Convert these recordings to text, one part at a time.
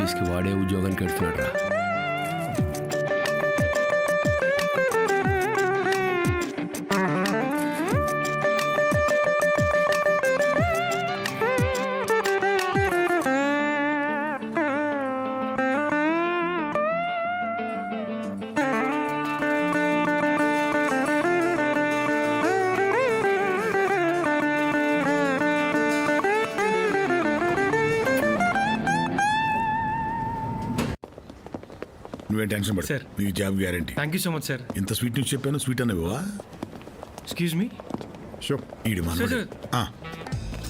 ఆఫీస్కి వాడే ఉద్యోగానికి వెళ్తున్నాడు రా. నువ్వేం టెన్షన్ పడు సార్. నీ job guarantee. Thank you so much sir. ఇంత స్వీట్ న్యూస్ చెప్పాను, స్వీట్ అనేవా? Excuse me. షో ఈడు సార్, మన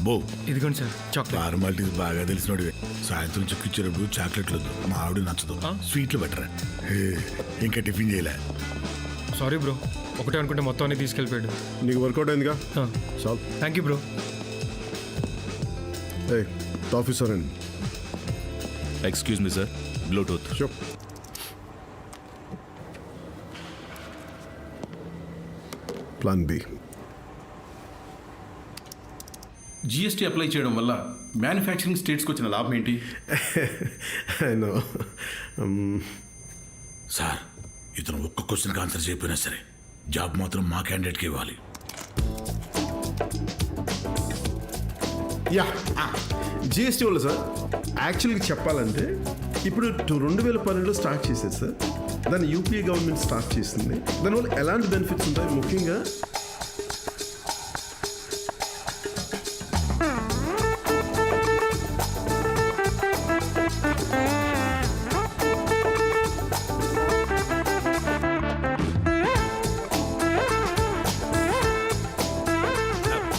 బో ఇదిగోండి సార్ చాక్లెట్. ఫార్మాలిటీస్ బాగా తెలిసినోడివే. సాయంత్రం చెక్కిచ్చేటప్పుడు చాక్లెట్లు వద్దు, మా ఆవిడ నచ్చదు, స్వీట్లు బెటర్. ఇంకా టిఫిన్ చేయలే. సారీ బ్రో, ఒకటే అనుకుంటే మొత్తం అన్ని తీసుకెళ్ళిపోయాడు. నీకు వర్కౌట్ అయిందిగా చాలు. Thank you bro. ఆఫీసర్ అండి. Excuse me sir, Bluetooth. Show plan B. GST apply చేయడం వల్ల మ్యానుఫ్యాక్చరింగ్ స్టేట్స్కి వచ్చిన లాభం ఏంటి? అయినా సార్, ఇతను ఒక్క క్వశ్చన్కి ఆన్సర్ చేయకపోయినా సరే జాబ్ మాత్రం మా క్యాండిడేట్కి ఇవ్వాలి. యా జిఎస్టీ వాళ్ళు సార్ యాక్చువల్గా చెప్పాలంటే ఇప్పుడు 2012లో స్టార్ట్ చేసేది సార్. దాన్ని యూపీఏ గవర్నమెంట్ స్టార్ట్ చేసింది. దానివల్ల ఎలాంటి బెనిఫిట్స్ ఉంటాయి? ముఖ్యంగా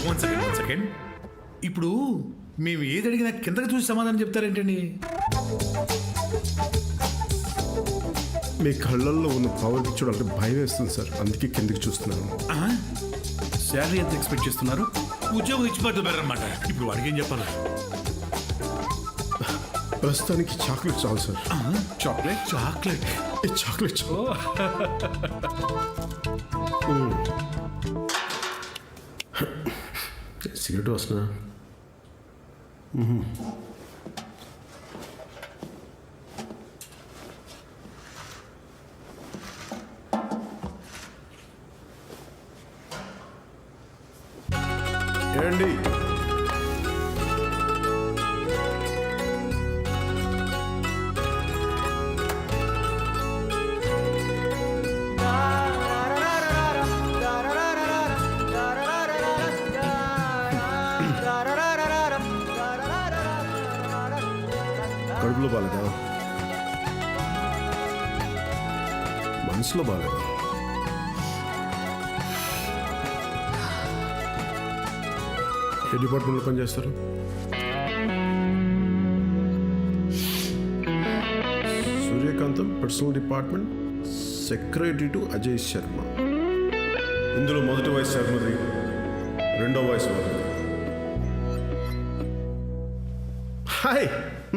వన్ సెకండ్. ఇప్పుడు మేము ఏది అడిగినా కిందకి చూసి సమాధానం చెప్తారేంటండి? మీ కళ్ళల్లో ఉన్న పవర్ చూడాలంటే భయం వేస్తుంది సార్, అందుకే కిందకి చూస్తున్నాను. శాలరీ ఎంత ఎక్స్పెక్ట్ చేస్తున్నారు? ఉద్యోగం ఇచ్చిపోతే బెటర్ అన్నమాట. ఇప్పుడు వాడికి ఏం చెప్పాలి? ప్రస్తుతానికి చాక్లెట్ చాలు సార్. చాక్లెట్? చాక్లెట్? ఈ చాక్లెట్ చాలు. సిగరెట్ వస్తున్నా? ఏండి కడుపులో బాలేదా? మనసులో బాలేదా? ఏ డిపార్ట్మెంట్లో పనిచేస్తారు? Suryakantham, personal department, secretary to Ajay Sharma. ఇందులో మొదటి వాయిస్ శర్మది, రెండో వాయిస్ వారిది. Hi,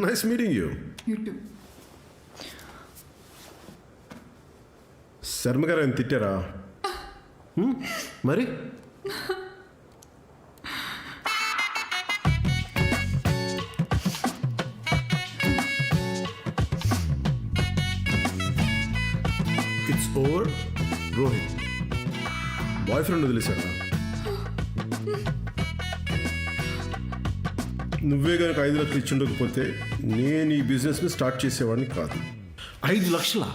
nice meeting you. Sharma గారు ఆయన తిట్టారా? మరి it's over. Rohit boyfriend వదిలేశాడా? నువ్వే కనుక 5 లక్షలు ఇచ్చి ఉండకపోతే నేను ఈ బిజినెస్ని స్టార్ట్ చేసేవాడిని కాదు. 5 లక్షలా?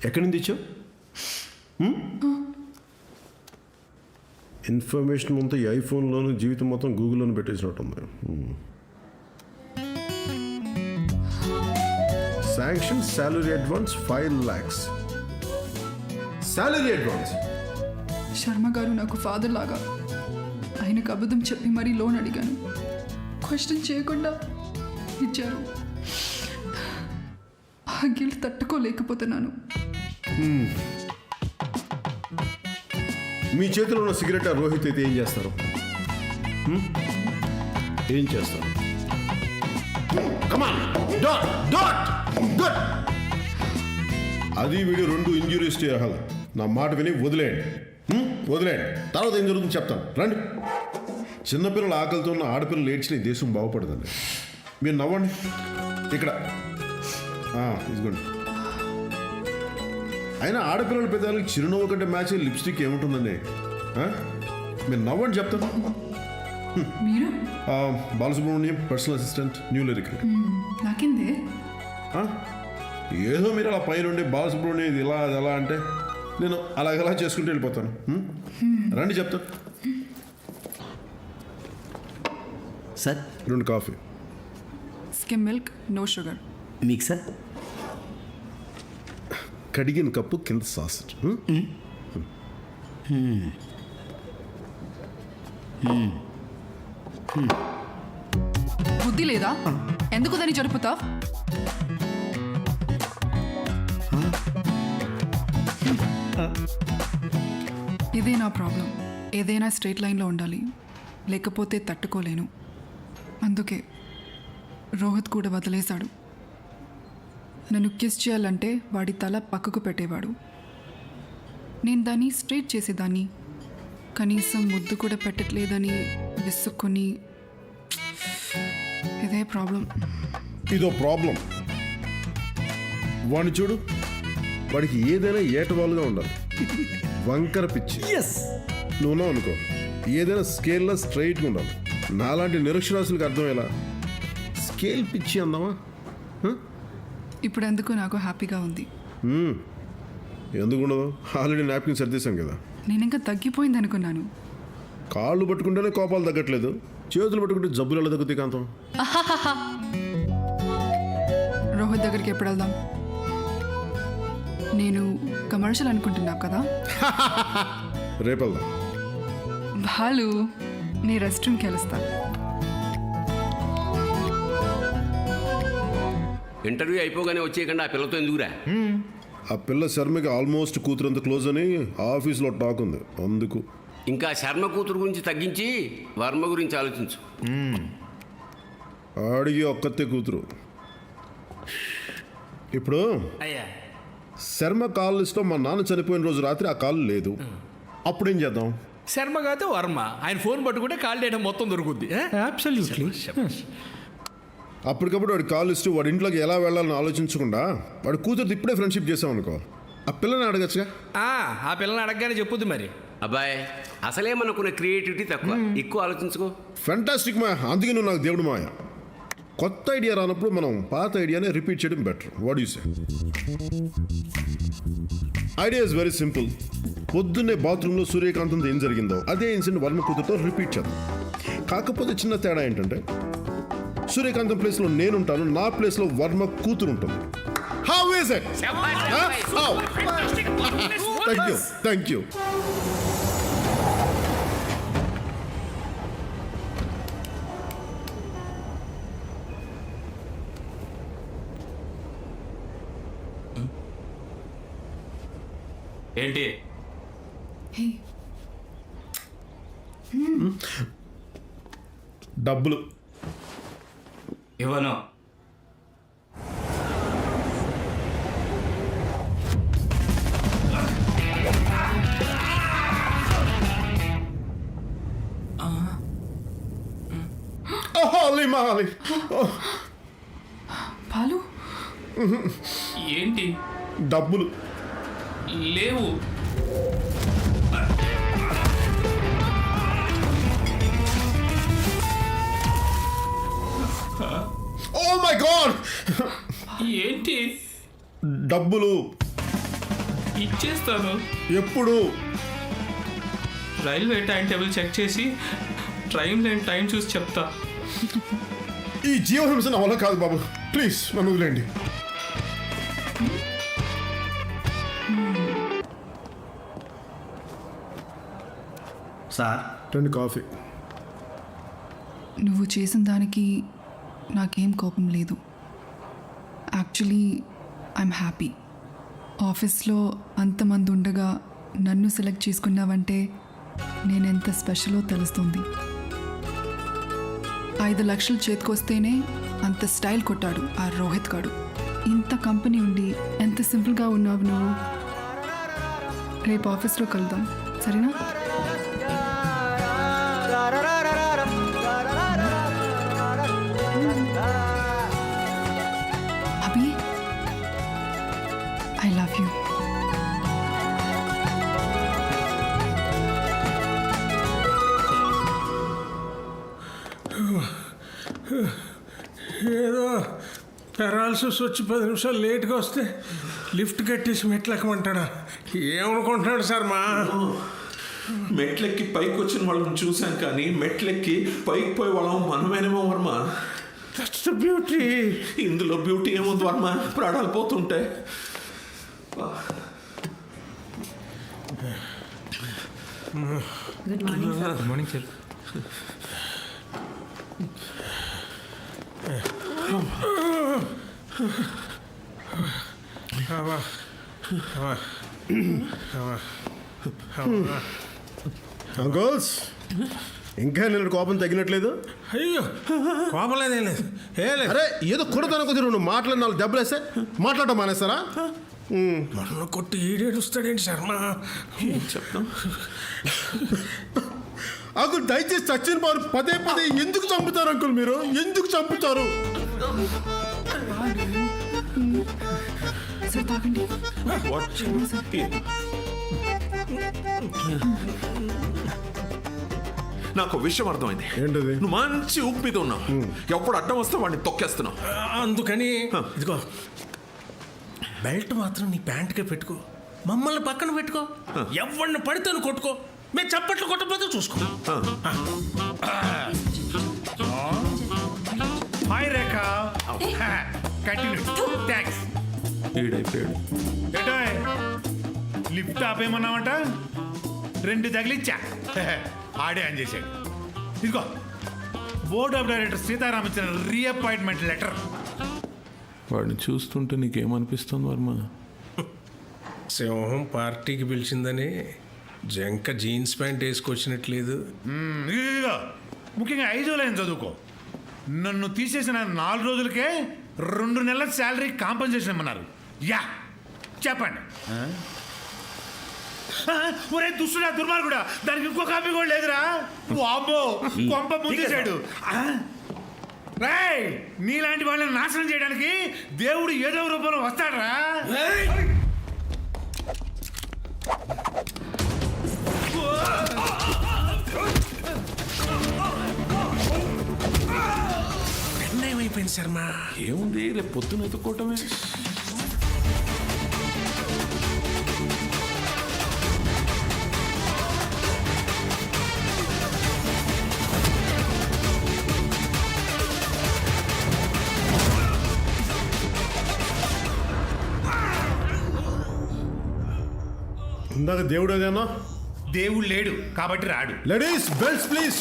ఎక్కడి నుంచి ఇచ్చావు? ఇన్ఫర్మేషన్ మొత్తం ఈ ఐఫోన్లోను, జీవితం మొత్తం గూగుల్లోను పెట్టేసినట్టుంది. Sanction salary advance 5 lakhs. Salary advance. Sharma గారు నాకు ఫాదర్ లాగా. ఆయనకు అబద్ధం చెప్పి మరీ లోన్ అడిగాను. క్వశ్చన్ చేయకుండా ఇచ్చారు. ఆ గిల్ట్ తట్టుకోలేకపోతున్నాను. మీ చేతిలో ఉన్న సిగరెట్ ఆ రోహిత్ అయితే ఏం చేస్తారు? ఏం చేస్తారు? అది వీడు 2 ఇంజురీస్ టు యువర్ హెల్త్. నా మాట విని వదిలేయండి. వదిలేయండి, తర్వాత ఏం జరుగుతుందో చెప్తాను. రండి. చిన్నపిల్లల ఆకలితో ఉన్న ఆడపిల్లలు ఏడ్చిన ఈ దేశం బాగుపడదండి. మీరు నవ్వండి ఇక్కడ ఇదిగోండి. అయినా ఆడపిల్లల పెద్దలకి చిరునవ్వు కంటే మ్యాచ్ లిప్స్టిక్ ఏముంటుందండి? మీరు నవ్వండి చెప్తాను. మీరు Balasubrahmanyam personal assistant new lyric. నాకిందే ఏదో మీరు అలా పైనుండి బాలసుబ్రహ్మణ్యం ఇది ఇలా అది అలా అంటే నేను అలాగలా చేసుకుంటూ వెళ్ళిపోతాను. రండి చెప్తాను. Sir 2 coffee. Skim milk no sugar. మీకు సార్ కడిగిన కప్పు కింద సాస్. బుద్ధి లేదా? ఎందుకు దాన్ని జరుపుతావు? ఇదే నా ప్రాబ్లం. ఏదైనా స్ట్రైట్ లైన్లో ఉండాలి, లేకపోతే తట్టుకోలేను. అందుకే రోహిత్ కూడా వదిలేశాడు. నన్ను కిస్ చేయాలంటే వాడి తల పక్కకు పెట్టేవాడు. నేను దాన్ని స్ట్రైట్ చేసేదాన్ని. కనీసం ముద్దు కూడా పెట్టట్లేదని విసుక్కుని ఇదే ప్రాబ్లం. ఇదో ప్రాబ్లం. వాడిని చూడు, వాడికి ఏదైనా ఏటవాలుగా ఉండాలి. వంకర పిచ్చి. నువ్వు అనుకో, ఏదైనా స్కేల్లో స్ట్రైట్గా ఉండాలి. నాలాంటి నిరక్షరాస్యులకు అర్థమయ్యేలా స్కేల్ పిచ్చి అందామా? ఇప్పుడు ఎందుకు నాకు హ్యాపీగా ఉంది. ఎందుకు ఉండదు? ఆల్రెడీ నాప్కిన్ సర్దేశాం కదా. నేను ఇంకా తగ్గిపోయింది అనుకున్నాను. కాళ్ళు పట్టుకుంటేనే కోపాలు తగ్గట్లేదు, చేతులు పట్టుకుంటే జబ్బులు ఎలా తగ్గుతాయి కాంతం? రోహిత్ దగ్గరికి ఎప్పుడు వెళ్దాం? నేను కమర్షియల్ అనుకుంటున్నావు కదా. రేపు వెళ్దాం. బాలు, నీ రెస్ట్ రూమ్కి వెళ్తా. ఇంటర్వ్యూ అయిపోగానే వచ్చేయకుండా ఆ పిల్లతో ఎందుకురా? ఆ పిల్ల శర్మకి ఆల్మోస్ట్ కూతురంత క్లోజ్ అని ఆఫీస్లో టాక్ ఉంది, అందుకు. ఇంకా శర్మ కూతురు గురించి తగ్గించి వర్మ గురించి ఆలోచించు. ఆడికి ఒక్కతే కూతురు. ఇప్పుడు శర్మ కాల్ లిస్ట్లో మా నాన్న చనిపోయిన రోజు రాత్రి ఆ కాల్ లేదు. అప్పుడేం చేద్దాం? శర్మ కాదు వర్మ, ఆయన ఫోన్ పట్టుకుంటే కాల్ డేటా మొత్తం దొరుకుద్ది. అబ్సల్యూట్లీ. అప్పటికప్పుడు వాడి కాల్ లిస్ట్ వాడి ఇంట్లోకి ఎలా వెళ్ళాలని ఆలోచించకుండా వాడి కూతురు ఇప్పుడే ఫ్రెండ్షిప్ చేసాం అనుకో, ఆ పిల్లని అడగచ్చుగా. ఆ పిల్లని అడగగానే చెప్పుద్ది మరి. అబ్బాయి, అసలే మనకున్న క్రియేటివిటీ తక్కువ, ఎక్కువ ఆలోచించుకో. ఫెంటాస్టిక్ మాయ, అందుకే నువ్వు నాకు దేవుడు మాయ. కొత్త ఐడియా రానప్పుడు మనం పాత ఐడియానే రిపీట్ చేయడం better. What you say? Idea is very simple. పొద్దున్నే బాత్రూంలో సూర్యకాంతంతో ఏం జరిగిందో అదే ఇన్సిడెంట్ వర్మ కూతురుతో రిపీట్ చేద్దాం. కాకపోతే చిన్న తేడా ఏంటంటే సూర్యకాంతం ప్లేస్లో నేనుంటాను, నా ప్లేస్లో వర్మ కూతురు ఉంటుంది. How is it? Thank you. ఏంటి? డబ్బులు ఇవ్వను. బాలు, ఏంటి? డబ్బులు లేవు. Oh my god! ఏంటి? డబ్బులు ఇచ్చేస్తాను. ఎప్పుడు? రైల్వే టైం టేబుల్ చెక్ చేసి ట్రైన్ లేని టైం చూసి చెప్తా. ఈ జీవహింస నా వల్ల కాదు బాబు, ప్లీజ్ నన్ను వదిలేండి. Sir 2 coffee. నువ్వు చేసిన దానికి నాకేం కోపం లేదు. Actually I'm happy. ఆఫీస్లో అంతమంది ఉండగా నన్ను సెలెక్ట్ చేసుకున్నావంటే నేనెంత స్పెషలో తెలుస్తుంది. 5 లక్షలు చేతికొస్తేనే అంత స్టైల్ కొట్టాడు ఆ రోహిత్ గాడు. ఇంత కంపెనీ ఉండి ఎంత సింపుల్గా ఉన్నావు నువ్వు. రేపు ఆఫీస్లో కలుద్దాం, సరేనా? da da da da da da da da da da da ఏదో పెరాల్సిస్ వచ్చి 10 నిమిషాలు లేట్గా వస్తే లిఫ్ట్ కట్టేసి మెట్లు ఎక్కమంటాడా? ఏమనుకుంటున్నాడు సార్ మా మెట్లెక్కి పైకి వచ్చిన వాళ్ళని చూశాం కానీ మెట్లెక్కి పైకి పోయి వాళ్ళం మనమేనేమో వర్మ. That's the beauty. ఇందులో బ్యూటీ ఏముంది వర్మ? ప్రాణాలు పోతుంటే. Good morning sir. Good morning sir. Uncles ఇంకా నేను కోపం తగ్గినట్లేదు. అయ్యో కోపం లేదేం లేదు. అరే ఏదో కొడతాను కొద్ది రెండు మాటలు 4 దెబ్బలు వేస్తే మాట్లాడటం మానేస్తారా? నన్ను కొట్టి ఈడేడుస్తాడేంటి శర్మ? చెప్తాం అంకుల్ దయచేసి చచ్చిన వారు పదే పదే ఎందుకు చంపుతారు అంకుల్? మీరు ఎందుకు చంపుతారు? సార్ తాగండి. నాకు విషయం అర్థమైంది. ఏంటది? నువ్వు మంచి ఊపు మీద ఉన్నావు. ఎప్పుడు అడ్డం వస్తే వాడిని తొక్కేస్తున్నావు. అందుకని ఇదిగో బెల్ట్ మాత్రం నీ ప్యాంట్కే పెట్టుకో, మమ్మల్ని పక్కన పెట్టుకో, ఎవరిని పడితే కొట్టుకో, మేము చప్పట్లు కొట్టకపోతే చూసుకో. హాయ్ రేఖ. కంటిన్యూ. థ్యాంక్స్. ఈడైపోయాడు. ఏటోయ్ లిఫ్ట్ ఆపేయమన్నామంట, 2 తగిలిచ్చా. ఆడే ఆన్ చేశాడు. ఇదిగో బోర్డ్ ఆఫ్ డైరెక్టర్ సీతారాం ఇచ్చిన రీఅపాయింట్మెంట్ లెటర్. వాడిని చూస్తుంటే నీకేమనిపిస్తుంది వర్మ? సింహం పార్టీకి పిలిచిందని జంక జీన్స్ ప్యాంట్ వేసుకొచ్చినట్లేదు. ఇదిగో ముఖ్యంగా 5 లైన్ చదువుకో. నన్ను తీసేసిన 4 రోజులకే 2 నెలల శాలరీ కాంపన్సేషన్ ఇమ్మన్నారు. యా చెప్పండి. ఒరే దుష్టుడా దుర్మార్గుడా, దానికి ఇంకో కాపీ కూడా లేదురా. వామ్మో కొంప ముందేశాడు. రేయ్ నీలాంటి వాళ్ళని నాశనం చేయడానికి దేవుడు ఏదో రూపంలో వస్తాడరా. ఏమైపోయింది శర్మ? ఏముంది రేపు పొద్దున ఎత్తుకోవటమే. ఇందాక దేవుడు అదేనా? దేవుడు లేడు కాబట్టి రాడు. Ladies belts please.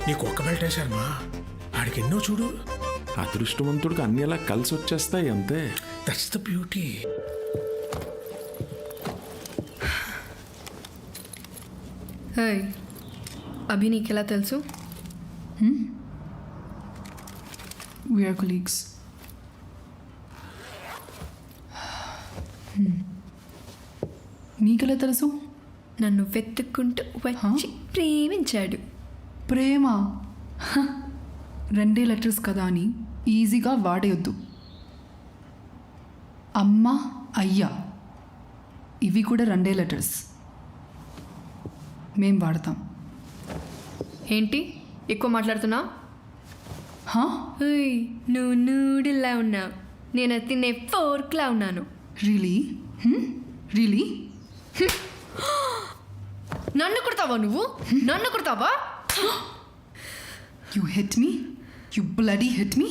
నీకు ఒక్క బెల్టే శర్మ, ఆడికి ఎన్నో చూడు. అదృష్టవంతుడికి అన్ని ఎలా కలిసి వచ్చేస్తాయి అంతే. That's the beauty. హాయ్ అభి, నీకెలా తెలుసు? We are colleagues. నీకెలా తెలుసు? నన్ను వెతుక్కుంటూ వచ్చి ప్రేమించాడు. ప్రేమ 2 లెటర్స్ కదా అని ఈజీగా వాడేయొద్దు. అమ్మ అయ్యా ఇవి కూడా 2 లెటర్స్. మేం వాడతాం. ఏంటి ఎక్కువ మాట్లాడుతున్నా? హా? నువ్వు నూడిల్లా ఉన్నావు, నేను తినే ఫోర్క్లా ఉన్నాను. రియలీ? రియలీ? నన్ను కొడతావా నువ్వు? నన్ను కొడతావా? You hit me? You bloody hit me?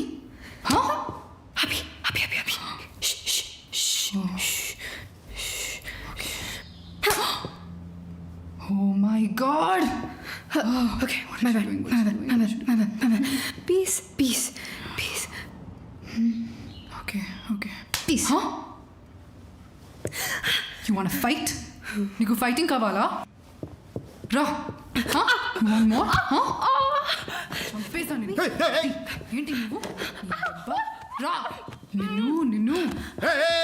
Huh? Abhi Abhi Abhi Abhi. Oh my God! Okay, my bad. Peace. Okay. Peace. Huh? You wanna fight? నీకు ఫైటింగ్ కావాలా? రా. Huh? You want more? Huh? చంపేశా నిన్ను. ఏంటి నువ్వు? రా. నిన్ను. Hey, hey,